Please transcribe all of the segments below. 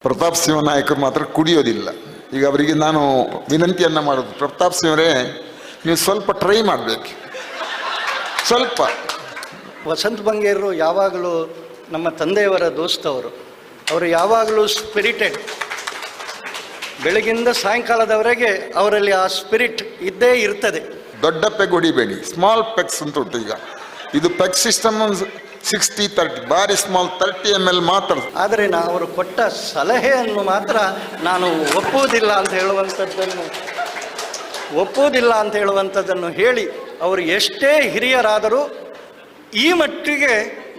ಪ್ರತಾಪ್ ಸಿಂಹ ನಾಯಕರು ಮಾತ್ರ ಕುಡಿಯೋದಿಲ್ಲ. ಈಗ ಅವರಿಗೆ ನಾನು ವಿನಂತಿಯನ್ನು ಮಾಡೋದು, ಪ್ರತಾಪ್ ಸಿಂಹರೇ ನೀವು ಸ್ವಲ್ಪ ಟ್ರೈ ಮಾಡಬೇಕು, ಸ್ವಲ್ಪ. ವಸಂತ ಬಂಗೇರರು ಯಾವಾಗಲೂ ನಮ್ಮ ತಂದೆಯವರ ದೋಸ್ತವರು. ಅವರು ಯಾವಾಗಲೂ ಸ್ಪಿರಿಟೆಡ್. ಬೆಳಗಿಂದ ಸಾಯಂಕಾಲದವರೆಗೆ ಅವರಲ್ಲಿ ಆ ಸ್ಪಿರಿಟ್ ಇದ್ದೇ ಇರ್ತದೆ. ದೊಡ್ಡ ಪೆಗ್ ಹೊಡಿಬೇಡಿ, ಸ್ಮಾಲ್ ಪೆಗ್ಸ್ ಅಂತ ಉಂಟು. ಈಗ ಇದು ಪೆಗ್ ಸಿಸ್ಟಮ್ 60-30, ಬಾರಿ ಸ್ಮಾಲ್ 30 ml ಮಾತ್ರ. ಆದರೆ ಅವರು ಕೊಟ್ಟ ಸಲಹೆಯನ್ನು ಮಾತ್ರ ನಾನು ಒಪ್ಪುವುದಿಲ್ಲ ಅಂತ ಹೇಳುವಂಥದ್ದನ್ನು ಹೇಳಿ, ಅವರು ಎಷ್ಟೇ ಹಿರಿಯರಾದರೂ ಈ ಮಟ್ಟಿಗೆ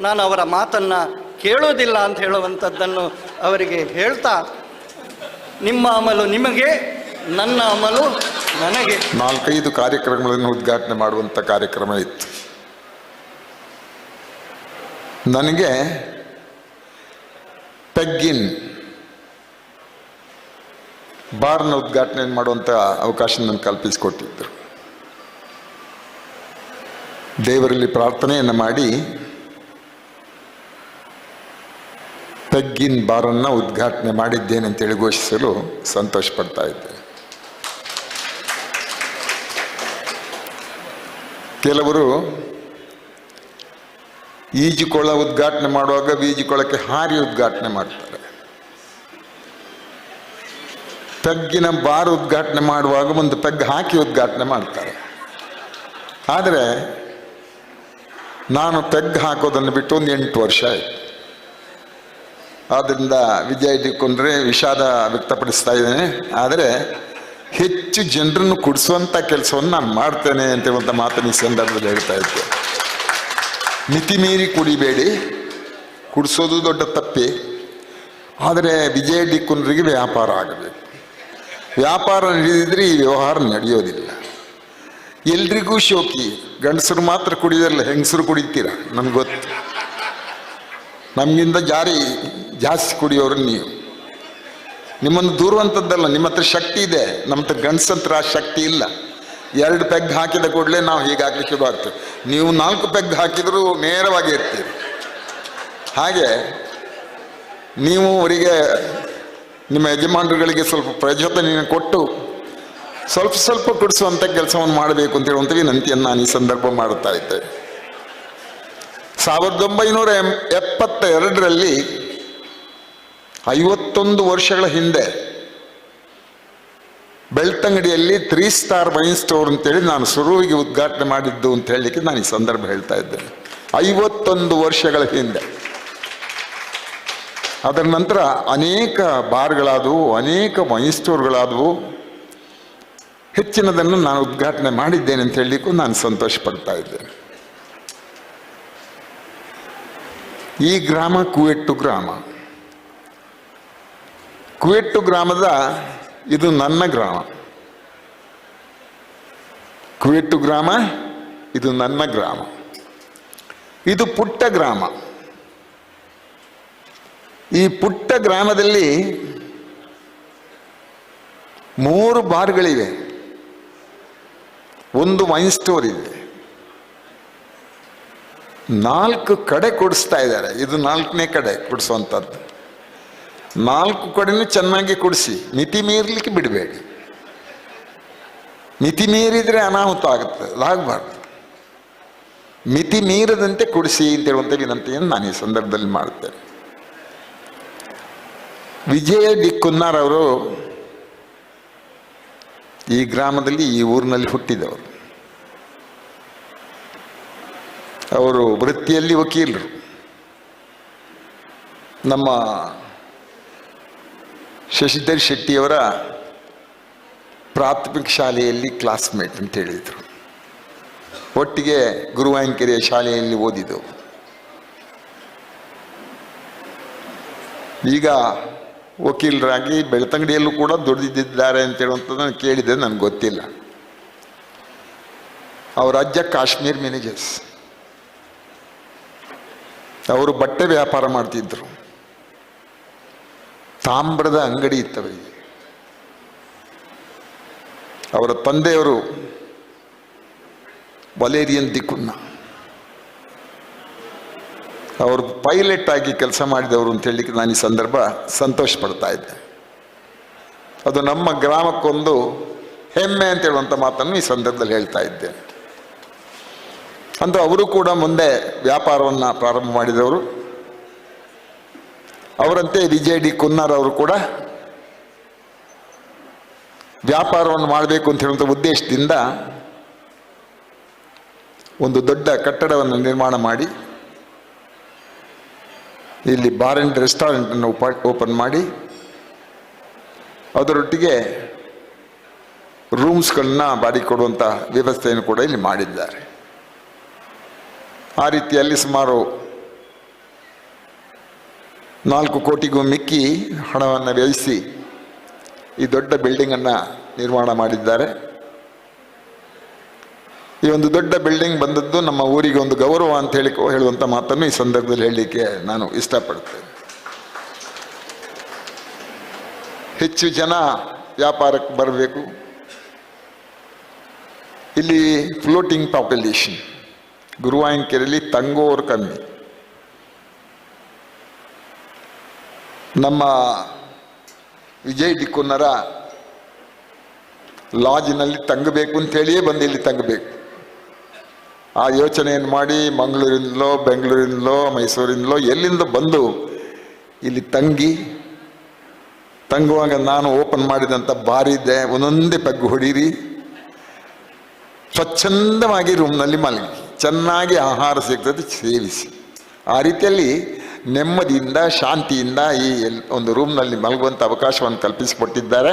ನಾನು ಅವರ ಮಾತನ್ನು ಕೇಳೋದಿಲ್ಲ ಅಂತ ಹೇಳುವಂಥದ್ದನ್ನು ಅವರಿಗೆ ಹೇಳ್ತಾ, ನಿಮ್ಮ ಅಮಲು ನಿಮಗೆ, ನನ್ನ ಅಮಲು ನನಗೆ. 4-5 ಕಾರ್ಯಕ್ರಮಗಳನ್ನು ಉದ್ಘಾಟನೆ ಮಾಡುವಂಥ ಕಾರ್ಯಕ್ರಮ ಇತ್ತು. ನನಗೆ ಪೆಗ್ಗಿನ್ ಬಾರ್ನ ಉದ್ಘಾಟನೆ ಮಾಡುವಂಥ ಅವಕಾಶ ನನಗೆ ಕಲ್ಪಿಸಿಕೊಟ್ಟಿದ್ದರು. ದೇವರಲ್ಲಿ ಪ್ರಾರ್ಥನೆಯನ್ನು ಮಾಡಿ ಪೆಗ್ಗಿನ್ ಬಾರನ್ನು ಉದ್ಘಾಟನೆ ಮಾಡಿದ್ದೇನೆ ಅಂತೇಳಿ ಘೋಷಿಸಲು ಸಂತೋಷ ಪಡ್ತಾ ಇದ್ದೆ. ಕೆಲವರು ಈಜುಕೊಳ ಉದ್ಘಾಟನೆ ಮಾಡುವಾಗ ಈಜುಕೊಳಕ್ಕೆ ಹಾರಿ ಉದ್ಘಾಟನೆ ಮಾಡ್ತಾರೆ. ಪೆಗ್ಗಿನ ಬಾರ್ ಉದ್ಘಾಟನೆ ಮಾಡುವಾಗ ಒಂದು ಪೆಗ್ ಹಾಕಿ ಉದ್ಘಾಟನೆ ಮಾಡ್ತಾರೆ. ಆದರೆ ನಾನು ಪೆಗ್ ಹಾಕೋದನ್ನು ಬಿಟ್ಟು ಒಂದು 8 ವರ್ಷ ಆಯಿತು. ಆದ್ದರಿಂದ ವಿಜಯ್ ಡಿ ಕುಂದ್ರೆ ವಿಷಾದ ವ್ಯಕ್ತಪಡಿಸ್ತಾ ಇದ್ದೇನೆ. ಆದರೆ ಹೆಚ್ಚು ಜನರನ್ನು ಕುಡಿಸುವಂಥ ಕೆಲಸವನ್ನು ನಾನು ಮಾಡ್ತೇನೆ ಅಂತ ಹೇಳುವಂಥ ಮಾತನ್ನು ಈ ಸಂದರ್ಭದಲ್ಲಿ ಹೇಳ್ತಾ ಇದ್ದೆ. ಮಿತಿ ಮೀರಿ ಕುಡಿಬೇಡಿ, ಕುಡಿಸೋದು ದೊಡ್ಡ ತಪ್ಪೆ. ಆದರೆ ವಿಜಯ್ ಡಿ ಕುಂದ್ರಿಗೆ ವ್ಯಾಪಾರ ಆಗಬೇಕು. ವ್ಯಾಪಾರ ನಡೆದಿದ್ರೆ ಈ ವ್ಯವಹಾರ ನಡೆಯೋದಿಲ್ಲ. ಎಲ್ರಿಗೂ ಶೋಕಿ, ಗಂಡಸರು ಮಾತ್ರ ಕುಡಿಯೋದಿಲ್ಲ, ಹೆಂಗಸರು ಕುಡಿತೀರ ನನಗೆ ಗೊತ್ತು. ನಮಗಿಂತ ಜಾಸ್ತಿ ಕುಡಿಯೋರು ನೀವು. ನಿಮ್ಮನ್ನು ದೂರುವಂಥದ್ದಲ್ಲ, ನಿಮ್ಮ ಹತ್ರ ಶಕ್ತಿ ಇದೆ, ನಮ್ಮ ಹತ್ರ ಗಂಡಸಂತ್ರ ಆ ಶಕ್ತಿ ಇಲ್ಲ. 2 ಪೆಗ್ ಹಾಕಿದ ಕೂಡಲೇ ನಾವು ಹೀಗಾಗಲಿಕ್ಕೆ ಶುರು ಆಗ್ತೇವೆ. ನೀವು 4 ಪೆಗ್ ಹಾಕಿದರೂ ನೇರವಾಗಿ ಇರ್ತೀರಿ. ಹಾಗೆ ನೀವು ಅವರಿಗೆ, ನಿಮ್ಮ ಯಜಮಾನರುಗಳಿಗೆ ಸ್ವಲ್ಪ ಪ್ರಚೋದನೆಯನ್ನು ಕೊಟ್ಟು ಸ್ವಲ್ಪ ಕುಡಿಸುವಂಥ ಕೆಲಸವನ್ನು ಮಾಡಬೇಕು ಅಂತ ಹೇಳುವಂಥ ವಿನಂತಿಯನ್ನು ನಾನು ಈ ಸಂದರ್ಭ ಮಾಡುತ್ತಾ ಇದ್ದೆ. 1972ರಲ್ಲಿ 51 ವರ್ಷಗಳ ಹಿಂದೆ ಬೆಳ್ತಂಗಡಿಯಲ್ಲಿ 3 ಸ್ಟಾರ್ ವೈನ್ ಸ್ಟೋರ್ ಅಂತೇಳಿ ನಾನು ಶುರುವಿಗೆ ಉದ್ಘಾಟನೆ ಮಾಡಿದ್ದು ಅಂತ ಹೇಳಲಿಕ್ಕೆ ನಾನು ಈ ಸಂದರ್ಭ ಹೇಳ್ತಾ ಇದ್ದೇನೆ. 51 ವರ್ಷಗಳ ಹಿಂದೆ. ಅದರ ನಂತರ ಅನೇಕ ಬಾರ್ಗಳಾದವು, ಅನೇಕ ವೈನ್ ಸ್ಟೋರ್ಗಳಾದವು. ಹೆಚ್ಚಿನದನ್ನು ನಾನು ಉದ್ಘಾಟನೆ ಮಾಡಿದ್ದೇನೆ ಅಂತ ಹೇಳಲಿಕ್ಕೂ ನಾನು ಸಂತೋಷ ಪಡ್ತಾ ಇದ್ದೇನೆ. ಈ ಗ್ರಾಮ ಕುವೆಟ್ಟು ಗ್ರಾಮ. ಕುವೆಟ್ಟು ಗ್ರಾಮದ ಇದು ನನ್ನ ಗ್ರಾಮ. ಕುವೆಟ್ಟು ಗ್ರಾಮ ಇದು ನನ್ನ ಗ್ರಾಮ. ಇದು ಪುಟ್ಟ ಗ್ರಾಮ. ಈ ಪುಟ್ಟ ಗ್ರಾಮದಲ್ಲಿ 3 ಬಾರ್ಗಳಿವೆ, 1 ವೈನ್ ಸ್ಟೋರ್ ಇದೆ, 4 ಕಡೆ ಕೊಡಿಸ್ತಾ ಇದ್ದಾರೆ. ಇದು 4ನೇ ಕಡೆ ಕೊಡಿಸುವಂಥದ್ದು. 4 ಕಡೆನೂ ಚೆನ್ನಾಗಿ ಕೊಡಿಸಿ, ಮಿತಿ ಮೀರಲಿಕ್ಕೆ ಬಿಡಬೇಡಿ. ಮಿತಿ ಮೀರಿದರೆ ಅನಾಹುತ ಆಗುತ್ತೆ, ಅದಾಗಬಾರ್ದು. ಮಿತಿ ಮೀರದಂತೆ ಕೊಡಿಸಿ ಅಂತ ಹೇಳುವಂಥ ವಿನಂತಿಯನ್ನು ನಾನು ಈ ಸಂದರ್ಭದಲ್ಲಿ ಮಾಡ್ತೇನೆ. ವಿಜಯ ಡಿ ಕುನ್ನಾರ್ ಅವರು ಈ ಗ್ರಾಮದಲ್ಲಿ, ಈ ಊರಿನಲ್ಲಿ ಹುಟ್ಟಿದವರು. ಅವರು ವೃತ್ತಿಯಲ್ಲಿ ವಕೀಲರು. ನಮ್ಮ ಶಶಿಧರ್ ಶೆಟ್ಟಿಯವರ ಪ್ರಾಥಮಿಕ ಶಾಲೆಯಲ್ಲಿ ಕ್ಲಾಸ್ಮೇಟ್ ಅಂತ ಹೇಳಿದರು. ಒಟ್ಟಿಗೆ ಗುರುವಾಂಕೆರೆಯ ಶಾಲೆಯಲ್ಲಿ ಓದಿದವು. ಈಗ ವಕೀಲರಾಗಿ ಬೆಳ್ತಂಗಡಿಯಲ್ಲೂ ಕೂಡ ದುಡಿದಿದ್ದಾರೆ ಅಂತ ಹೇಳುವಂಥದ್ದನ್ನು ಕೇಳಿದೆ, ನನಗೆ ಗೊತ್ತಿಲ್ಲ. ಅವರ ಅಜ್ಜ ಕಾಶ್ಮೀರ್ ಮ್ಯಾನೇಜರ್ಸ್. ಅವರು ಬಟ್ಟೆ ವ್ಯಾಪಾರ ಮಾಡ್ತಿದ್ರು. ತಾಮ್ರದ ಅಂಗಡಿ ಇತ್ತವರಿಗೆ. ಅವರ ತಂದೆಯವರು ವಲೇರಿಯನ್ ದಿ ಕುನ್ನ. ಅವರು ಪೈಲಟ್ ಆಗಿ ಕೆಲಸ ಮಾಡಿದವರು ಅಂತ ಹೇಳಲಿಕ್ಕೆ ನಾನು ಈ ಸಂದರ್ಭ ಸಂತೋಷ ಪಡ್ತಾ ಇದ್ದೆ. ಅದು ನಮ್ಮ ಗ್ರಾಮಕ್ಕೊಂದು ಹೆಮ್ಮೆ ಅಂತ ಹೇಳುವಂಥ ಮಾತನ್ನು ಈ ಸಂದರ್ಭದಲ್ಲಿ ಹೇಳ್ತಾ ಇದ್ದೆ. ಅಂತ ಅವರು ಕೂಡ ಮುಂದೆ ವ್ಯಾಪಾರವನ್ನು ಪ್ರಾರಂಭ ಮಾಡಿದವರು. ಅವರಂತೆ ವಿಜಯ್ ಡಿ ಕುನ್ನಾರ್ ಅವರು ಕೂಡ ವ್ಯಾಪಾರವನ್ನು ಮಾಡಬೇಕು ಅಂತ ಹೇಳುವಂಥ ಉದ್ದೇಶದಿಂದ ಒಂದು ದೊಡ್ಡ ಕಟ್ಟಡವನ್ನು ನಿರ್ಮಾಣ ಮಾಡಿ ಇಲ್ಲಿ ಬಾರ್ ಆ್ಯಂಡ್ ರೆಸ್ಟೋರೆಂಟನ್ನು ಓಪನ್ ಮಾಡಿ ಅದರೊಟ್ಟಿಗೆ ರೂಮ್ಸ್ಗಳನ್ನ ಬಾಡಿಗೆ ಕೊಡುವಂಥ ವ್ಯವಸ್ಥೆಯನ್ನು ಕೂಡ ಇಲ್ಲಿ ಮಾಡಿದ್ದಾರೆ. ಆ ರೀತಿಯಲ್ಲಿ ಸುಮಾರು 4 ಕೋಟಿಗೂ ಮಿಕ್ಕಿ ಹಣವನ್ನು ವ್ಯಯಿಸಿ ಈ ದೊಡ್ಡ ಬಿಲ್ಡಿಂಗನ್ನು ನಿರ್ಮಾಣ ಮಾಡಿದ್ದಾರೆ. ಈ ಒಂದು ದೊಡ್ಡ ಬಿಲ್ಡಿಂಗ್ ಬಂದದ್ದು ನಮ್ಮ ಊರಿಗೆ ಒಂದು ಗೌರವ ಅಂತ ಹೇಳುವಂಥ ಮಾತನ್ನು ಈ ಸಂದರ್ಭದಲ್ಲಿ ಹೇಳಲಿಕ್ಕೆ ನಾನು ಇಷ್ಟಪಡ್ತೇನೆ. ಹೆಚ್ಚು ಜನ ವ್ಯಾಪಾರಕ್ಕೆ ಬರಬೇಕು. ಇಲ್ಲಿ ಫ್ಲೋಟಿಂಗ್ ಪಾಪ್ಯುಲೇಷನ್, ಗುರುವಾಯೂರು ತಂಗೋರು ಕಮ್ಮಿ. ನಮ್ಮ ವಿಜಯ್ ಡಿ ಕುನ್ನರ ಲಾಜಿನಲ್ಲಿ ತಂಗಬೇಕು ಅಂತೇಳಿಯೇ ಬಂದು ಇಲ್ಲಿ ತಂಗಬೇಕು. ಆ ಯೋಚನೆಯನ್ನು ಮಾಡಿ ಮಂಗಳೂರಿನಲ್ಲೋ ಬೆಂಗಳೂರಿನಲ್ಲೋ ಮೈಸೂರಿನಲ್ಲೋ ಎಲ್ಲಿಂದ ಬಂದು ಇಲ್ಲಿ ತಂಗುವಾಗ ನಾನು ಓಪನ್ ಮಾಡಿದಂಥ ಬಾರಿ ಇದೆ, ಒಂದೊಂದೇ ಪೆಗ್ಗು ಹೊಡೀರಿ, ಸ್ವಚ್ಛಂದವಾಗಿ ರೂಮ್ನಲ್ಲಿ ಮಲಗಿ, ಚೆನ್ನಾಗಿ ಆಹಾರ ಸಿಗ್ತದೆ ಸೇವಿಸಿ. ಆ ರೀತಿಯಲ್ಲಿ ನೆಮ್ಮದಿಯಿಂದ ಶಾಂತಿಯಿಂದ ಈ ಒಂದು ರೂಮ್ನಲ್ಲಿ ಮಲಗುವಂಥ ಅವಕಾಶವನ್ನು ಕಲ್ಪಿಸಿಕೊಟ್ಟಿದ್ದಾರೆ.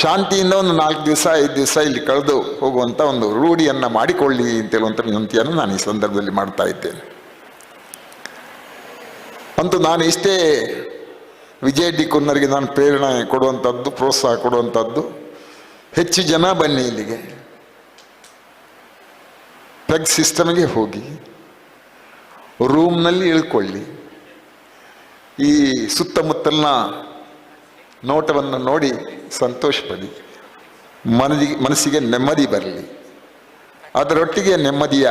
ಶಾಂತಿಯಿಂದ ಒಂದು 4 ದಿವಸ 5 ದಿವಸ ಇಲ್ಲಿ ಕಳೆದು ಹೋಗುವಂಥ ಒಂದು ರೂಢಿಯನ್ನು ಮಾಡಿಕೊಳ್ಳಿ ಅಂತೇಳುವಂಥ ವಿನಂತಿಯನ್ನು ನಾನು ಈ ಸಂದರ್ಭದಲ್ಲಿ ಮಾಡ್ತಾ ಇದ್ದೇನೆ. ಅಂತೂ ನಾನು ಇಷ್ಟೇ ವಿಜಯ್ ಡಿ ಕುನ್ನರ್ಗೆ ನಾನು ಪ್ರೇರಣೆ ಕೊಡುವಂಥದ್ದು, ಪ್ರೋತ್ಸಾಹ ಕೊಡುವಂಥದ್ದು, ಹೆಚ್ಚು ಜನ ಬನ್ನಿ ಇಲ್ಲಿಗೆ, ಪ್ಲಗ್ ಸಿಸ್ಟಮ್ಗೆ ಹೋಗಿ ರೂಮ್ನಲ್ಲಿ ಇಳ್ಕೊಳ್ಳಿ, ಈ ಸುತ್ತಮುತ್ತಲಿನ ನೋಟವನ್ನು ನೋಡಿ ಸಂತೋಷಪಡಿ, ಮನಸ್ಸಿಗೆ ನೆಮ್ಮದಿ ಬರಲಿ. ಅದರೊಟ್ಟಿಗೆ ನೆಮ್ಮದಿಯ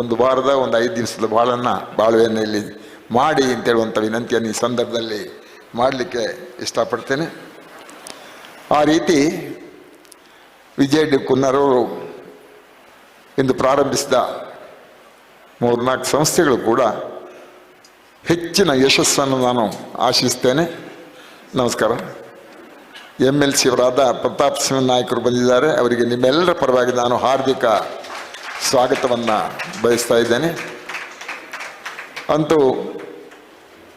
ಒಂದು ವಾರದ ಒಂದು 5 ದಿವಸದ ಬಾಳುವೆಯನ್ನು ಇಲ್ಲಿ ಮಾಡಿ ಅಂತೇಳುವಂಥ ವಿನಂತಿಯನ್ನು ಈ ಸಂದರ್ಭದಲ್ಲಿ ಮಾಡಲಿಕ್ಕೆ ಇಷ್ಟಪಡ್ತೇನೆ. ಆ ರೀತಿ ವಿಜಯ್ ಡಿ ಕುನ್ನರವರು ಇಂದು ಪ್ರಾರಂಭಿಸಿದ 3-4 ಸಂಸ್ಥೆಗಳು ಕೂಡ ಹೆಚ್ಚಿನ ಯಶಸ್ಸನ್ನು ನಾನು ಆಶಿಸ್ತೇನೆ. ನಮಸ್ಕಾರ. MLC ಅವರಾದ ಪ್ರತಾಪ್ ಸಿಂಹ ನಾಯಕರು ಬಂದಿದ್ದಾರೆ. ಅವರಿಗೆ ನಿಮ್ಮೆಲ್ಲರ ಪರವಾಗಿ ನಾನು ಹಾರ್ದಿಕ ಸ್ವಾಗತವನ್ನು ಬಯಸ್ತಾ ಇದ್ದೇನೆ. ಅಂತೂ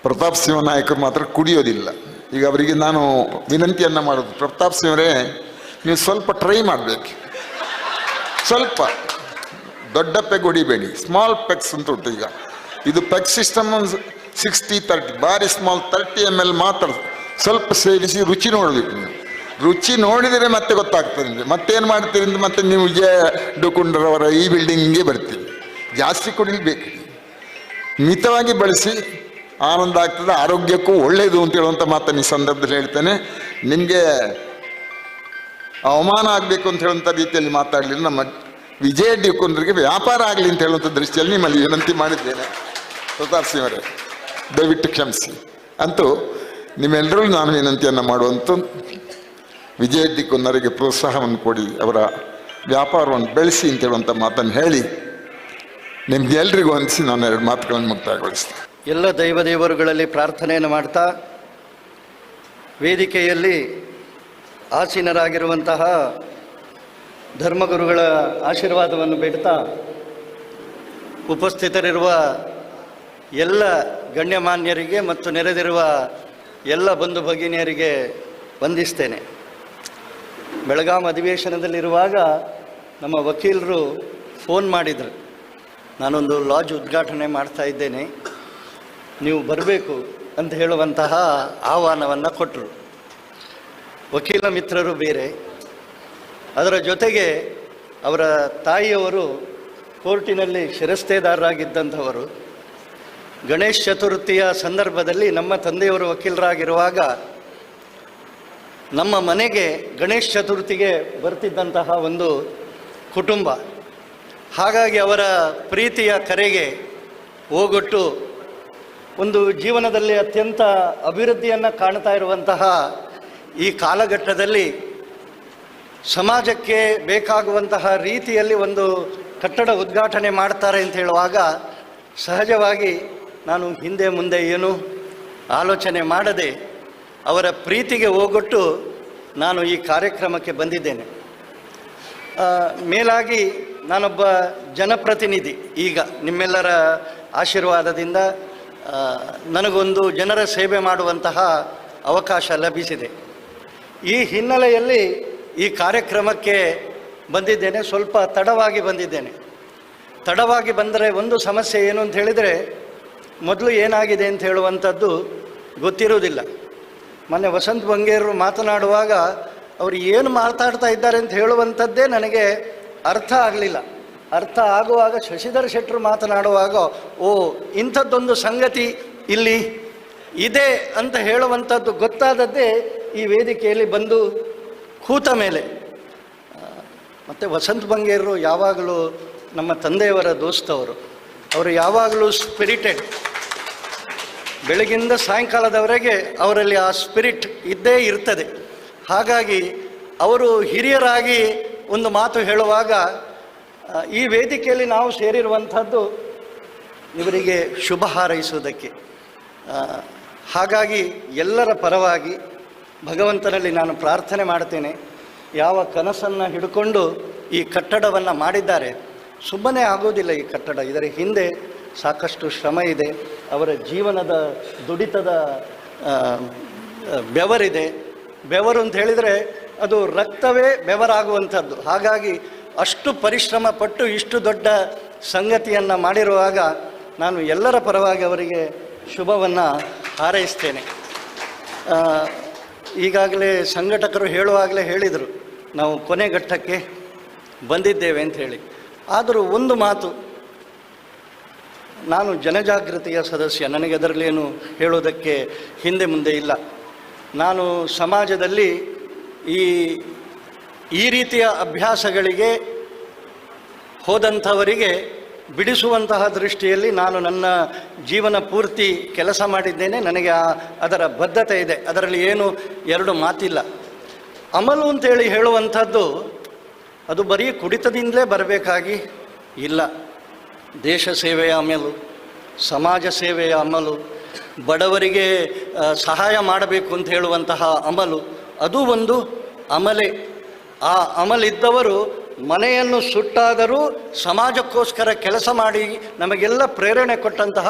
ಪ್ರತಾಪ್ ಸಿಂಹ ನಾಯಕರು ಮಾತ್ರ ಕುಡಿಯೋದಿಲ್ಲ. ಈಗ ಅವರಿಗೆ ನಾನು ವಿನಂತಿಯನ್ನು ಮಾಡೋದು, ಪ್ರತಾಪ್ ಸಿಂಹರೇ ನೀವು ಸ್ವಲ್ಪ ಟ್ರೈ ಮಾಡಬೇಕು, ಸ್ವಲ್ಪ ದೊಡ್ಡ ಪೆಗ್ ಹೊಡಿಬೇಡಿ, ಸ್ಮಾಲ್ ಪೆಗ್ಸ್ ಅಂತ ಉಂಟು. ಈಗ ಇದು ಪೆಗ್ ಸಿಸ್ಟಮ್ 60-30, ಭಾರಿ ಸ್ಮಾಲ್ 30 ml ಮಾತ್ರ ಸ್ವಲ್ಪ ಸೇರಿಸಿ ರುಚಿ ನೋಡಬೇಕು. ನೀವು ರುಚಿ ನೋಡಿದರೆ ಮತ್ತೆ ಗೊತ್ತಾಗ್ತದೆ. ಮತ್ತೇನು ಮಾಡ್ತೀರಿ ಅಂತ ಮತ್ತೆ ನೀವು ವಿಜಯ್ ಡಿ ಕುನ್ನರವರ ಈ ಬಿಲ್ಡಿಂಗಿಗೆ ಬರ್ತೀವಿ. ಜಾಸ್ತಿ ಕುಡಿಬೇಕು, ಮಿತವಾಗಿ ಬಳಸಿ, ಆನಂದ ಆಗ್ತದೆ, ಆರೋಗ್ಯಕ್ಕೂ ಒಳ್ಳೆಯದು ಅಂತ ಹೇಳುವಂಥ ಮಾತನ್ನು ಈ ಸಂದರ್ಭದಲ್ಲಿ ಹೇಳ್ತೇನೆ. ನಿಮಗೆ ಅವಮಾನ ಆಗಬೇಕು ಅಂತ ಹೇಳುವಂಥ ರೀತಿಯಲ್ಲಿ ಮಾತಾಡಲಿಲ್ಲ. ನಮ್ಮ ವಿಜಯ್ ಡಿ ಕುನ್ನರ್ಗೆ ವ್ಯಾಪಾರ ಆಗಲಿ ಅಂತ ಹೇಳುವಂಥ ದೃಷ್ಟಿಯಲ್ಲಿ ನಿಮ್ಮಲ್ಲಿ ವಿನಂತಿ ಮಾಡಿದ್ದೇನೆ. ಪ್ರತಾಪ್ ಸಿಂಹರೇ ದಯವಿಟ್ಟು ಕ್ಷಮಿಸಿ. ಅಂತೂ ನಿಮ್ಮೆಲ್ಲರೂ ನಾನು ವಿನಂತಿಯನ್ನು ಮಾಡುವಂಥ ವಿಜಯ್ ಡಿ ಕುನ್ನರಿಗೆ ಪ್ರೋತ್ಸಾಹವನ್ನು ಕೊಡಿ, ಅವರ ವ್ಯಾಪಾರವನ್ನು ಬೆಳೆಸಿ ಅಂತ ಹೇಳುವಂಥ ಮಾತನ್ನು ಹೇಳಿ ನಿಮ್ಗೆಲ್ರಿಗೂ ಅನಿಸಿ ನಾನು 2 ಮಾತುಗಳನ್ನು ಮುಕ್ತಾಯಗೊಳಿಸ್ತೇನೆ. ಎಲ್ಲ ದೈವದೇವರುಗಳಲ್ಲಿ ಪ್ರಾರ್ಥನೆಯನ್ನು ಮಾಡ್ತಾ, ವೇದಿಕೆಯಲ್ಲಿ ಆಸೀನರಾಗಿರುವಂತಹ ಧರ್ಮಗುರುಗಳ ಆಶೀರ್ವಾದವನ್ನು ಬೇಡ್ತಾ, ಉಪಸ್ಥಿತರಿರುವ ಎಲ್ಲ ಗಣ್ಯಮಾನ್ಯರಿಗೆ ಮತ್ತು ನೆರೆದಿರುವ ಎಲ್ಲ ಬಂಧು ಭಗಿನಿಯರಿಗೆ ವಂದಿಸ್ತೇನೆ. ಬೆಳಗಾಂ ಅಧಿವೇಶನದಲ್ಲಿರುವಾಗ ನಮ್ಮ ವಕೀಲರು ಫೋನ್ ಮಾಡಿದರು, ನಾನೊಂದು ಲಾಡ್ಜ್ ಉದ್ಘಾಟನೆ ಮಾಡ್ತಾ ಇದ್ದೇನೆ, ನೀವು ಬರಬೇಕು ಅಂತ ಹೇಳುವಂತಹ ಆಹ್ವಾನವನ್ನು ಕೊಟ್ಟರು. ವಕೀಲ ಮಿತ್ರರು ಬೇರೆ, ಅದರ ಜೊತೆಗೆ ಅವರ ತಾಯಿಯವರು ಕೋರ್ಟಿನಲ್ಲಿ ಶಿರಸ್ತೇದಾರರಾಗಿದ್ದಂಥವರು. ಗಣೇಶ ಚತುರ್ಥಿಯ ಸಂದರ್ಭದಲ್ಲಿ ನಮ್ಮ ತಂದೆಯವರು ವಕೀಲರಾಗಿರುವಾಗ ನಮ್ಮ ಮನೆಗೆ ಗಣೇಶ ಚತುರ್ಥಿಗೆ ಬರ್ತಿದ್ದಂತಹ ಒಂದು ಕುಟುಂಬ. ಹಾಗಾಗಿ ಅವರ ಪ್ರೀತಿಯ ಕರೆಗೆ ಹೋಗೊಟ್ಟು ಒಂದು ಜೀವನದಲ್ಲಿ ಅತ್ಯಂತ ಅಭಿವೃದ್ಧಿಯನ್ನು ಕಾಣ್ತಾ ಇರುವಂತಹ ಈ ಕಾಲಘಟ್ಟದಲ್ಲಿ ಸಮಾಜಕ್ಕೆ ಬೇಕಾಗುವಂತಹ ರೀತಿಯಲ್ಲಿ ಒಂದು ಕಟ್ಟಡ ಉದ್ಘಾಟನೆ ಮಾಡ್ತಾರೆ ಅಂತ ಹೇಳುವಾಗ ಸಹಜವಾಗಿ ನಾನು ಹಿಂದೆ ಮುಂದೆ ಏನು ಆಲೋಚನೆ ಮಾಡದೆ ಅವರ ಪ್ರೀತಿಗೆ ಹೋಗೊಟ್ಟು ನಾನು ಈ ಕಾರ್ಯಕ್ರಮಕ್ಕೆ ಬಂದಿದ್ದೇನೆ. ಮೇಲಾಗಿ ನಾನೊಬ್ಬ ಜನಪ್ರತಿನಿಧಿ. ಈಗ ನಿಮ್ಮೆಲ್ಲರ ಆಶೀರ್ವಾದದಿಂದ ನನಗೊಂದು ಜನರ ಸೇವೆ ಮಾಡುವಂತಹ ಅವಕಾಶ ಲಭಿಸಿದೆ. ಈ ಹಿನ್ನೆಲೆಯಲ್ಲಿ ಈ ಕಾರ್ಯಕ್ರಮಕ್ಕೆ ಬಂದಿದ್ದೇನೆ. ಸ್ವಲ್ಪ ತಡವಾಗಿ ಬಂದಿದ್ದೇನೆ. ತಡವಾಗಿ ಬಂದರೆ ಒಂದು ಸಮಸ್ಯೆ ಏನು ಅಂತ ಹೇಳಿದರೆ, ಮೊದಲು ಏನಾಗಿದೆ ಅಂತ ಹೇಳುವಂಥದ್ದು ಗೊತ್ತಿರುವುದಿಲ್ಲ. ಮೊನ್ನೆ ವಸಂತ್ ಬಂಗೇರರು ಮಾತನಾಡುವಾಗ ಅವರು ಏನು ಮಾತಾಡ್ತಾ ಇದ್ದಾರೆ ಅಂತ ಹೇಳುವಂಥದ್ದೇ ನನಗೆ ಅರ್ಥ ಆಗಲಿಲ್ಲ. ಅರ್ಥ ಆಗುವಾಗ ಶಶಿಧರ್ ಶೆಟ್ಟರು ಮಾತನಾಡುವಾಗ ಓ ಇಂಥದ್ದೊಂದು ಸಂಗತಿ ಇಲ್ಲಿ ಇದೆ ಅಂತ ಹೇಳುವಂಥದ್ದು ಗೊತ್ತಾದದ್ದೇ ಈ ವೇದಿಕೆಯಲ್ಲಿ ಬಂದು ಕೂತ ಮೇಲೆ. ಮತ್ತು ವಸಂತ್ ಬಂಗೇರರು ಯಾವಾಗಲೂ ನಮ್ಮ ತಂದೆಯವರ ದೋಸ್ತವರು. ಅವರು ಯಾವಾಗಲೂ ಸ್ಪಿರಿಟೆಡ್. ಬೆಳಗಿಂದ ಸಾಯಂಕಾಲದವರೆಗೆ ಅವರಲ್ಲಿ ಆ ಸ್ಪಿರಿಟ್ ಇದ್ದೇ ಇರ್ತದೆ. ಹಾಗಾಗಿ ಅವರು ಹಿರಿಯರಾಗಿ ಒಂದು ಮಾತು ಹೇಳುವಾಗ ಈ ವೇದಿಕೆಯಲ್ಲಿ ನಾವು ಸೇರಿರುವಂಥದ್ದು ಇವರಿಗೆ ಶುಭ ಹಾರೈಸುವುದಕ್ಕೆ. ಹಾಗಾಗಿ ಎಲ್ಲರ ಪರವಾಗಿ ಭಗವಂತನಲ್ಲಿ ನಾನು ಪ್ರಾರ್ಥನೆ ಮಾಡ್ತೇನೆ. ಯಾವ ಕನಸನ್ನು ಹಿಡ್ಕೊಂಡು ಈ ಕಟ್ಟಡವನ್ನು ಮಾಡಿದ್ದಾರೆ, ಸುಮ್ಮನೆ ಆಗೋದಿಲ್ಲ ಈ ಕಟ್ಟಡ. ಇದರ ಹಿಂದೆ ಸಾಕಷ್ಟು ಶ್ರಮ ಇದೆ, ಅವರ ಜೀವನದ ದುಡಿತದ ಬೆವರಿದೆ. ಬೆವರು ಅಂತ ಹೇಳಿದರೆ ಅದು ರಕ್ತವೇ ಬೆವರಾಗುವಂಥದ್ದು. ಹಾಗಾಗಿ ಅಷ್ಟು ಪರಿಶ್ರಮ ಪಟ್ಟು ಇಷ್ಟು ದೊಡ್ಡ ಸಂಗತಿಯನ್ನು ಮಾಡಿರುವಾಗ ನಾನು ಎಲ್ಲರ ಪರವಾಗಿ ಅವರಿಗೆ ಶುಭವನ್ನು ಹಾರೈಸ್ತೇನೆ. ಈಗಾಗಲೇ ಸಂಘಟಕರು ಹೇಳುವಾಗಲೇ ಹೇಳಿದರು, ನಾವು ಕೊನೆಘಟ್ಟಕ್ಕೆ ಬಂದಿದ್ದೇವೆ ಅಂತ ಹೇಳಿ. ಆದರೂ ಒಂದು ಮಾತು, ನಾನು ಜನಜಾಗೃತಿಯ ಸದಸ್ಯ, ನನಗೆ ಅದರಲ್ಲೇನು ಹೇಳೋದಕ್ಕೆ ಹಿಂದೆ ಮುಂದೆ ಇಲ್ಲ. ನಾನು ಸಮಾಜದಲ್ಲಿ ಈ ರೀತಿಯ ಅಭ್ಯಾಸಗಳಿಗೆ ಹೋದಂಥವರಿಗೆ ಬಿಡಿಸುವಂತಹ ದೃಷ್ಟಿಯಲ್ಲಿ ನಾನು ನನ್ನ ಜೀವನ ಪೂರ್ತಿ ಕೆಲಸ ಮಾಡಿದ್ದೇನೆ. ನನಗೆ ಅದರ ಬದ್ಧತೆ ಇದೆ, ಅದರಲ್ಲಿ ಏನು ಎರಡು ಮಾತಿಲ್ಲ. ಅಮಲು ಅಂತೇಳಿ ಹೇಳುವಂಥದ್ದು ಅದು ಬರೀ ಕುಡಿತದಿಂದಲೇ ಬರಬೇಕಾಗಿ ಇಲ್ಲ. ದೇಶ ಸೇವೆಯ ಅಮಲು, ಸಮಾಜ ಸೇವೆಯ ಅಮಲು, ಬಡವರಿಗೆ ಸಹಾಯ ಮಾಡಬೇಕು ಅಂತ ಹೇಳುವಂತಹ ಅಮಲು, ಅದು ಒಂದು ಅಮಲೆ. ಆ ಅಮಲಿದ್ದವರು ಮನೆಯನ್ನು ಸುಟ್ಟಾದರೂ ಸಮಾಜಕ್ಕೋಸ್ಕರ ಕೆಲಸ ಮಾಡಿ ನಮಗೆಲ್ಲ ಪ್ರೇರಣೆ ಕೊಟ್ಟಂತಹ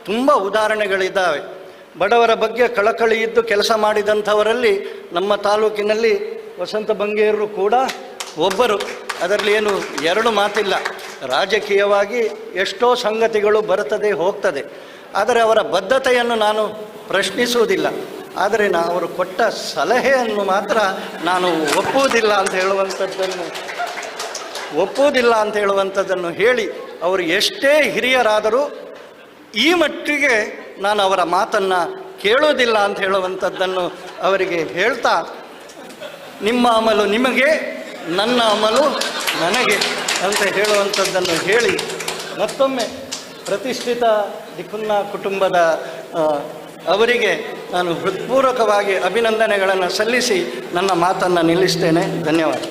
ತುಂಬ ಉದಾಹರಣೆಗಳಿದ್ದಾವೆ. ಬಡವರ ಬಗ್ಗೆ ಕಳಕಳಿ ಇದ್ದು ಕೆಲಸ ಮಾಡಿದಂಥವರಲ್ಲಿ ನಮ್ಮ ತಾಲೂಕಿನಲ್ಲಿ ವಸಂತ ಬಂಗೇರರು ಕೂಡ ಒಬ್ಬರು. ಅದರಲ್ಲಿ ಏನು ಎರಡು ಮಾತಿಲ್ಲ. ರಾಜಕೀಯವಾಗಿ ಎಷ್ಟೋ ಸಂಗತಿಗಳು ಬರುತ್ತದೆ ಹೋಗ್ತದೆ, ಆದರೆ ಅವರ ಬದ್ಧತೆಯನ್ನು ನಾನು ಪ್ರಶ್ನಿಸುವುದಿಲ್ಲ. ಆದರೆ ಅವರು ಕೊಟ್ಟ ಸಲಹೆಯನ್ನು ಮಾತ್ರ ನಾನು ಒಪ್ಪುವುದಿಲ್ಲ ಅಂತ ಹೇಳುವಂಥದ್ದನ್ನು ಹೇಳಿ, ಅವರು ಎಷ್ಟೇ ಹಿರಿಯರಾದರೂ ಈ ಮಟ್ಟಿಗೆ ನಾನು ಅವರ ಮಾತನ್ನು ಕೇಳೋದಿಲ್ಲ ಅಂತ ಹೇಳುವಂಥದ್ದನ್ನು ಅವರಿಗೆ ಹೇಳ್ತಾ, ನಿಮ್ಮ ಅಮಲು ನಿಮಗೆ, ನನ್ನ ಅಮಲು ನನಗೆ ಅಂತ ಹೇಳುವಂಥದ್ದನ್ನು ಹೇಳಿ, ಮತ್ತೊಮ್ಮೆ ಪ್ರತಿಷ್ಠಿತ ದಿಕ್ಕುನ್ನ ಕುಟುಂಬದ ಅವರಿಗೆ ನಾನು ಹೃತ್ಪೂರ್ವಕವಾಗಿ ಅಭಿನಂದನೆಗಳನ್ನು ಸಲ್ಲಿಸಿ ನನ್ನ ಮಾತನ್ನು ನಿಲ್ಲಿಸ್ತೇನೆ. ಧನ್ಯವಾದ.